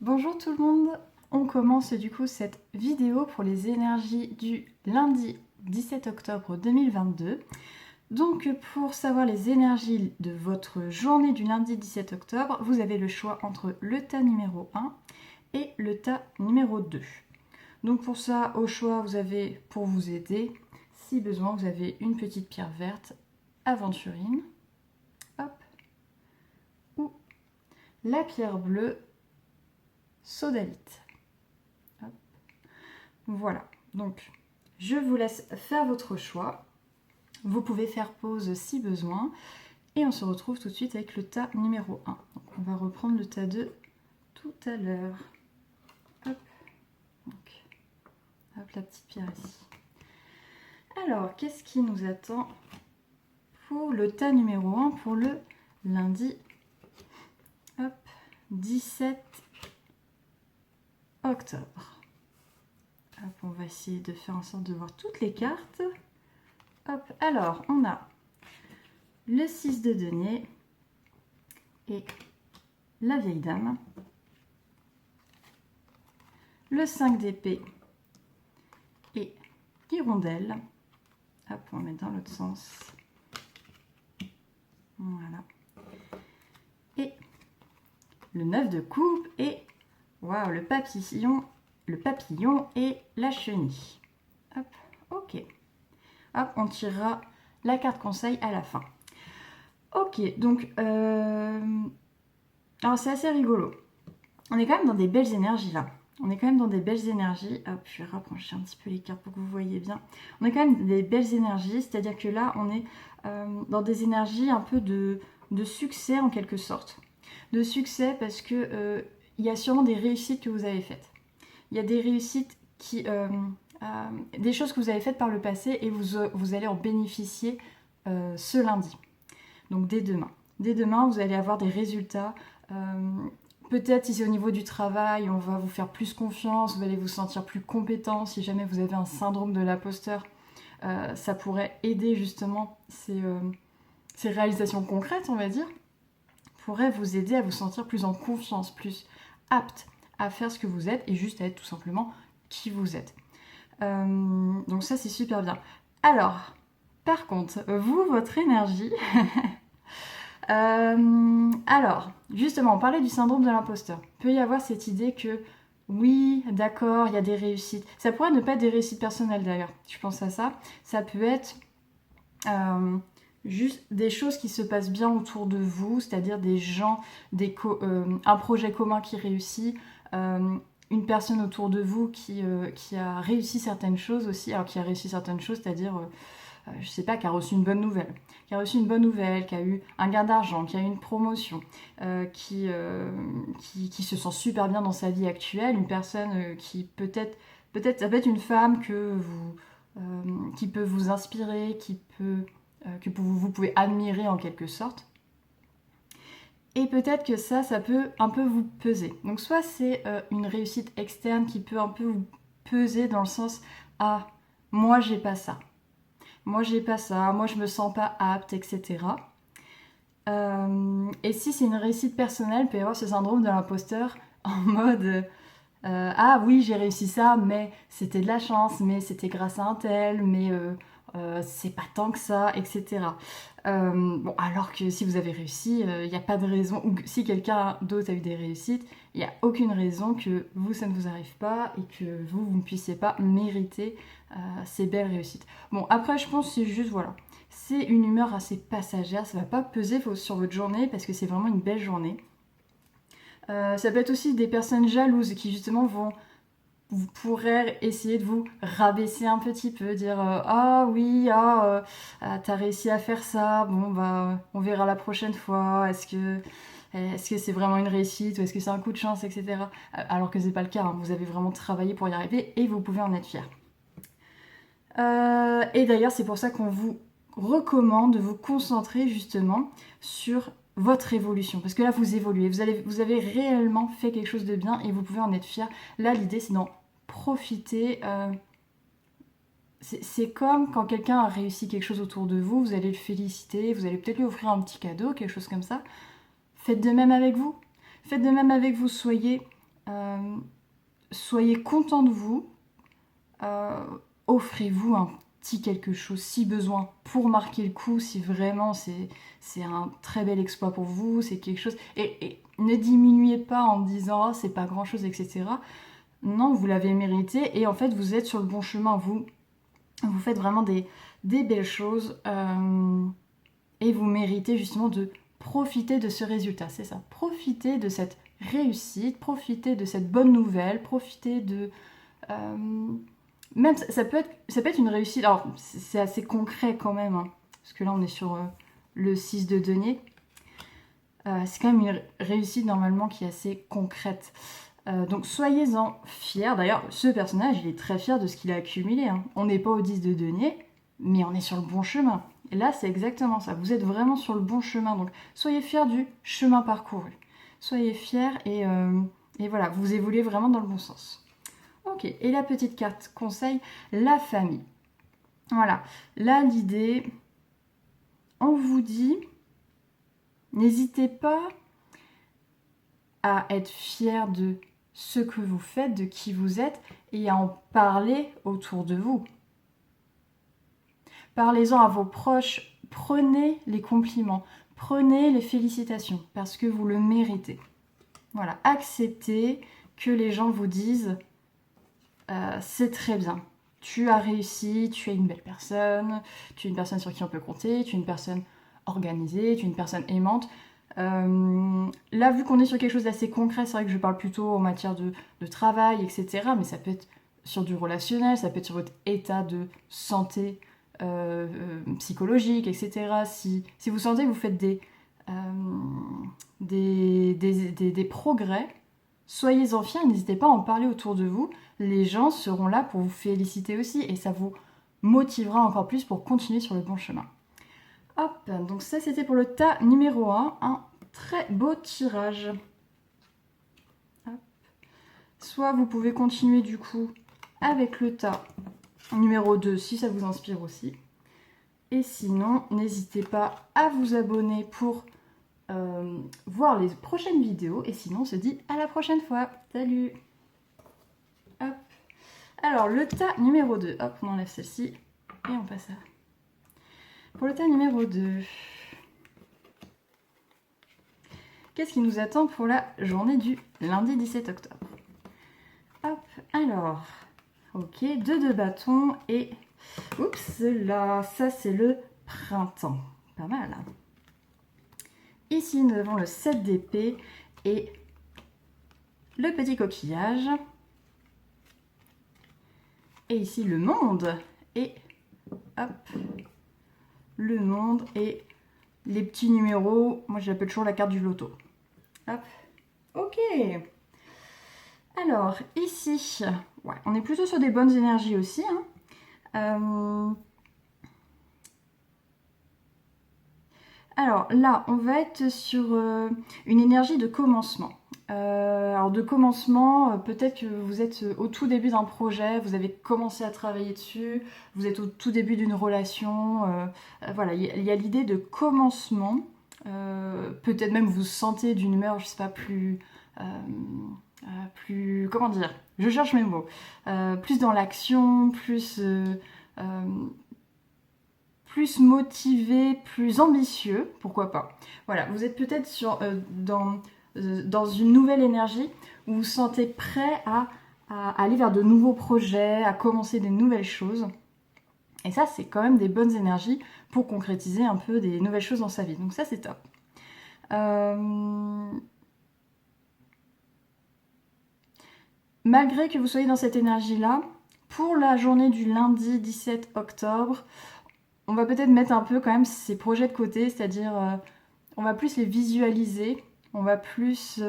Bonjour tout le monde, on commence du coup cette vidéo pour les énergies du lundi 17 octobre 2022. Donc pour savoir les énergies de votre journée du lundi 17 octobre, vous avez le choix entre le tas numéro 1 et le tas numéro 2. Donc pour ça, au choix, vous avez, pour vous aider, si besoin, vous avez une petite pierre verte aventurine, hop, ou la pierre bleue sodalite. Hop. Voilà, donc je vous laisse faire votre choix. Vous pouvez faire pause si besoin. Et on se retrouve tout de suite avec le tas numéro 1. Donc on va reprendre le tas 2 tout à l'heure. Hop. Donc, hop, la petite pierre ici. Alors, qu'est-ce qui nous attend pour le tas numéro 1 pour le lundi 17 octobre. Hop, on va essayer de faire en sorte de voir toutes les cartes. Hop, alors, on a le 6 de denier et la vieille dame, le 5 d'épée et l'hirondelle. Hop, on va mettre dans l'autre sens. Voilà. Et le 9 de coupe et waouh, le papillon et la chenille. Hop, ok. Hop, on tirera la carte conseil à la fin. Ok, donc alors c'est assez rigolo. On est quand même dans des belles énergies là. On est quand même dans des belles énergies. Hop, je vais rapprocher un petit peu les cartes pour que vous voyez bien. On est quand même dans des belles énergies, c'est-à-dire que là, on est dans des énergies un peu de succès en quelque sorte. De succès parce que il y a sûrement des réussites que vous avez faites. Il y a des réussites qui... des choses que vous avez faites par le passé et vous allez en bénéficier ce lundi. Donc dès demain. Dès demain, vous allez avoir des résultats. Peut-être si c'est au niveau du travail, on va vous faire plus confiance, vous allez vous sentir plus compétent. Si jamais vous avez un syndrome de l'imposteur, ça pourrait aider justement ces réalisations concrètes, on va dire, pourrait vous aider à vous sentir plus en confiance, plus apte à faire ce que vous êtes et juste à être tout simplement qui vous êtes. Donc ça, c'est super bien. Alors, par contre, vous, votre énergie... alors, justement, on parlait du syndrome de l'imposteur. Il peut y avoir cette idée que, oui, d'accord, il y a des réussites. Ça pourrait ne pas être des réussites personnelles d'ailleurs, je pense à ça. Ça peut être juste des choses qui se passent bien autour de vous, c'est-à-dire des gens, un projet commun qui réussit, une personne autour de vous qui a réussi certaines choses aussi. Alors, qui a réussi certaines choses, c'est-à-dire... je sais pas, qui a reçu une bonne nouvelle, qui a eu un gain d'argent, qui a eu une promotion, qui se sent super bien dans sa vie actuelle, une personne qui peut-être ça peut être une femme qui peut vous inspirer, que vous pouvez admirer en quelque sorte. Et peut-être que ça peut un peu vous peser. Donc soit c'est une réussite externe qui peut un peu vous peser dans le sens « Ah, moi j'ai pas ça ». Moi j'ai pas ça, moi je me sens pas apte, etc. Et si c'est une réussite personnelle, il peut y avoir ce syndrome de l'imposteur en mode ah oui j'ai réussi ça, mais c'était de la chance, mais c'était grâce à un tel, mais c'est pas tant que ça, etc. Bon, alors que si vous avez réussi, il n'y a pas de raison, ou si quelqu'un d'autre a eu des réussites, il n'y a aucune raison que vous, ça ne vous arrive pas et que vous ne puissiez pas mériter ces belles réussites. Bon, après, je pense que c'est juste, voilà, c'est une humeur assez passagère, ça ne va pas peser sur votre journée parce que c'est vraiment une belle journée. Ça peut être aussi des personnes jalouses qui justement vous pourrez essayer de vous rabaisser un petit peu, dire ah oui, t'as réussi à faire ça, bon bah on verra la prochaine fois, est-ce que c'est vraiment une réussite ou est-ce que c'est un coup de chance, etc. Alors que c'est pas le cas, hein. Vous avez vraiment travaillé pour y arriver et vous pouvez en être fier. Et d'ailleurs c'est pour ça qu'on vous recommande de vous concentrer justement sur votre évolution, parce que là vous évoluez, vous avez réellement fait quelque chose de bien et vous pouvez en être fier. Là l'idée c'est d'en profiter. C'est comme quand quelqu'un a réussi quelque chose autour de vous, vous allez le féliciter, vous allez peut-être lui offrir un petit cadeau, quelque chose comme ça. Faites de même avec vous. Faites de même avec vous, soyez Soyez content de vous. Offrez-vous un petit quelque chose si besoin pour marquer le coup, si vraiment c'est un très bel exploit pour vous, c'est quelque chose. Et ne diminuez pas en disant oh, c'est pas grand chose, etc. Non, vous l'avez mérité et en fait vous êtes sur le bon chemin. Vous faites vraiment des belles choses et vous méritez justement de profiter de ce résultat. C'est ça, profitez de cette réussite, profitez de cette bonne nouvelle, profitez de... même ça peut être une réussite, alors c'est assez concret quand même, hein, parce que là on est sur le 6 de denier. C'est quand même une réussite normalement qui est assez concrète. Donc soyez-en fiers. D'ailleurs, ce personnage, il est très fier de ce qu'il a accumulé. Hein. On n'est pas au 10 de denier, mais on est sur le bon chemin. Et là, c'est exactement ça. Vous êtes vraiment sur le bon chemin. Donc soyez fiers du chemin parcouru. Soyez fiers et voilà, vous évoluez vraiment dans le bon sens. Ok, et la petite carte conseil, la famille. Voilà, là l'idée, on vous dit, n'hésitez pas à être fier de ce que vous faites, de qui vous êtes, et à en parler autour de vous. Parlez-en à vos proches, prenez les compliments, prenez les félicitations, parce que vous le méritez. Voilà, acceptez que les gens vous disent c'est très bien, tu as réussi, tu es une belle personne, tu es une personne sur qui on peut compter, tu es une personne organisée, tu es une personne aimante. Là, vu qu'on est sur quelque chose d'assez concret, c'est vrai que je parle plutôt en matière de travail, etc. Mais ça peut être sur du relationnel, ça peut être sur votre état de santé psychologique, etc. Si vous sentez que vous faites des progrès, soyez-en fiers, n'hésitez pas à en parler autour de vous. Les gens seront là pour vous féliciter aussi et ça vous motivera encore plus pour continuer sur le bon chemin. Hop, donc ça c'était pour le tas numéro 1, un très beau tirage. Hop. Soit vous pouvez continuer du coup avec le tas numéro 2 si ça vous inspire aussi. Et sinon, n'hésitez pas à vous abonner pour voir les prochaines vidéos. Et sinon, on se dit à la prochaine fois. Salut! Hop. Alors, le tas numéro 2. Hop, on enlève celle-ci et on passe à... Pour le tas numéro 2, qu'est-ce qui nous attend pour la journée du lundi 17 octobre? Hop, alors, ok, 2 de bâton et... Oups, là, ça c'est le printemps. Pas mal. Hein. Ici, nous avons le 7 d'épée et le petit coquillage. Et ici, le monde. Et hop, le monde et les petits numéros. Moi, j'appelle toujours la carte du loto. Hop, ok. Alors, ici, ouais, on est plutôt sur des bonnes énergies aussi. Hein. Alors là, on va être sur une énergie de commencement. Alors de commencement, peut-être que vous êtes au tout début d'un projet, vous avez commencé à travailler dessus, vous êtes au tout début d'une relation. Voilà, il y a l'idée de commencement. Peut-être même vous sentez d'une humeur, je sais pas, plus... comment dire, je cherche mes mots. Plus dans l'action, plus motivé, plus ambitieux, pourquoi pas. Voilà, vous êtes peut-être dans une nouvelle énergie où vous vous sentez prêt à aller vers de nouveaux projets, à commencer des nouvelles choses. Et ça, c'est quand même des bonnes énergies pour concrétiser un peu des nouvelles choses dans sa vie. Donc ça, c'est top. Malgré que vous soyez dans cette énergie-là, pour la journée du lundi 17 octobre, on va peut-être mettre un peu quand même ces projets de côté, c'est-à-dire on va plus les visualiser, on va plus...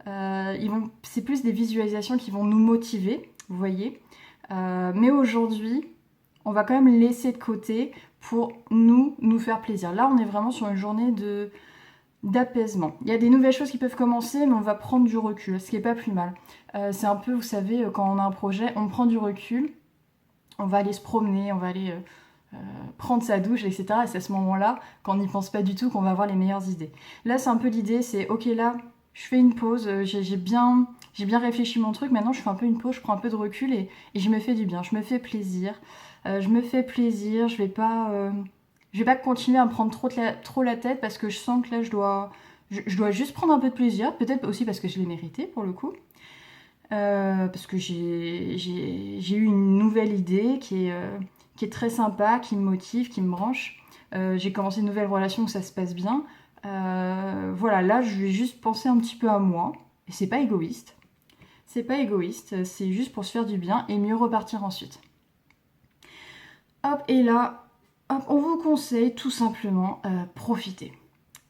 c'est plus des visualisations qui vont nous motiver, vous voyez. Mais aujourd'hui, on va quand même laisser de côté pour nous faire plaisir. Là, on est vraiment sur une journée d'apaisement. Il y a des nouvelles choses qui peuvent commencer, mais on va prendre du recul, ce qui n'est pas plus mal. C'est un peu, vous savez, quand on a un projet, on prend du recul, on va aller se promener, on va aller... prendre sa douche, etc. Et c'est à ce moment-là, quand on n'y pense pas du tout, qu'on va avoir les meilleures idées. Là, c'est un peu l'idée, c'est ok, là, je fais une pause, j'ai bien j'ai bien réfléchi mon truc, maintenant je fais un peu une pause, je prends un peu de recul et je me fais du bien, je me fais plaisir. Je vais pas continuer à me prendre trop la tête parce que je sens que là je dois juste prendre un peu de plaisir, peut-être aussi parce que je l'ai mérité pour le coup. Parce que j'ai eu une nouvelle idée qui est très sympa, qui me motive, qui me branche. J'ai commencé une nouvelle relation où ça se passe bien. Voilà, là je vais juste penser un petit peu à moi. Et c'est pas égoïste. C'est pas égoïste, c'est juste pour se faire du bien et mieux repartir ensuite. Hop, et là, hop, on vous conseille tout simplement profiter.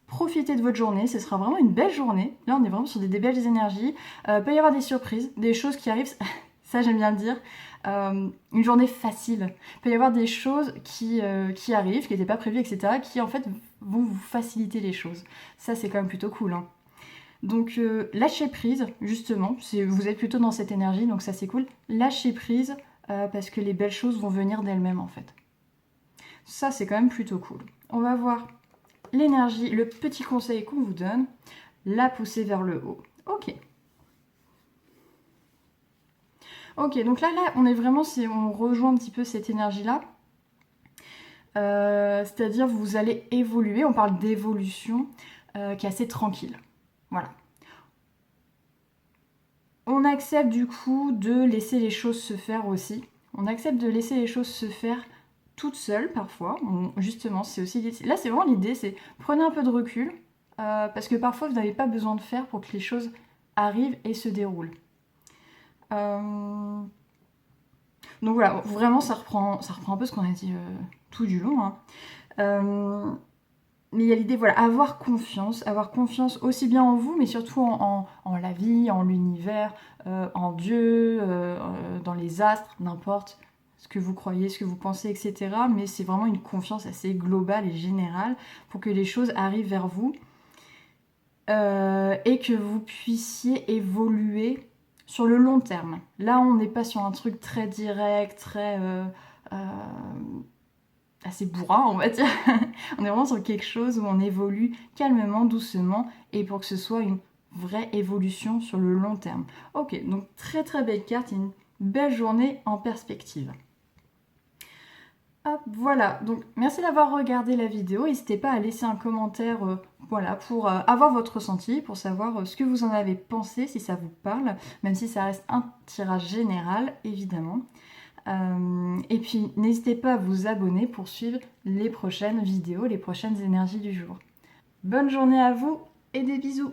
Profitez de votre journée, ce sera vraiment une belle journée. Là, on est vraiment sur des belles énergies. Peut y avoir des surprises, des choses qui arrivent, ça j'aime bien le dire. Une journée facile. Peut y avoir des choses qui arrivent, qui n'étaient pas prévues, etc., qui en fait vont vous faciliter les choses. Ça, c'est quand même plutôt cool. Hein. Donc, lâchez prise, justement. Vous êtes plutôt dans cette énergie, donc ça, c'est cool. Lâchez prise, parce que les belles choses vont venir d'elles-mêmes, en fait. Ça, c'est quand même plutôt cool. On va voir l'énergie, le petit conseil qu'on vous donne, la pousser vers le haut. Ok. Ok, donc là, on est vraiment, on rejoint un petit peu cette énergie-là. C'est-à-dire, vous allez évoluer, on parle d'évolution, qui est assez tranquille. Voilà. On accepte du coup de laisser les choses se faire aussi. On accepte de laisser les choses se faire toute seule parfois. Justement, c'est aussi là, c'est vraiment l'idée, c'est prenez un peu de recul parce que parfois vous n'avez pas besoin de faire pour que les choses arrivent et se déroulent. Donc voilà, vraiment ça reprend un peu ce qu'on a dit tout du long. Hein. Mais il y a l'idée, voilà, avoir confiance aussi bien en vous, mais surtout en la vie, en l'univers, en Dieu, dans les astres, n'importe ce que vous croyez, ce que vous pensez, etc. Mais c'est vraiment une confiance assez globale et générale pour que les choses arrivent vers vous et que vous puissiez évoluer sur le long terme. Là, on n'est pas sur un truc très direct, très... assez bourrin, on va dire. On est vraiment sur quelque chose où on évolue calmement, doucement, et pour que ce soit une vraie évolution sur le long terme. Ok, donc très très belle carte, une belle journée en perspective. Hop, voilà, donc merci d'avoir regardé la vidéo, n'hésitez pas à laisser un commentaire voilà, pour avoir votre ressenti, pour savoir ce que vous en avez pensé, si ça vous parle, même si ça reste un tirage général, évidemment. Et puis n'hésitez pas à vous abonner pour suivre les prochaines vidéos, les prochaines énergies du jour. Bonne journée à vous et des bisous!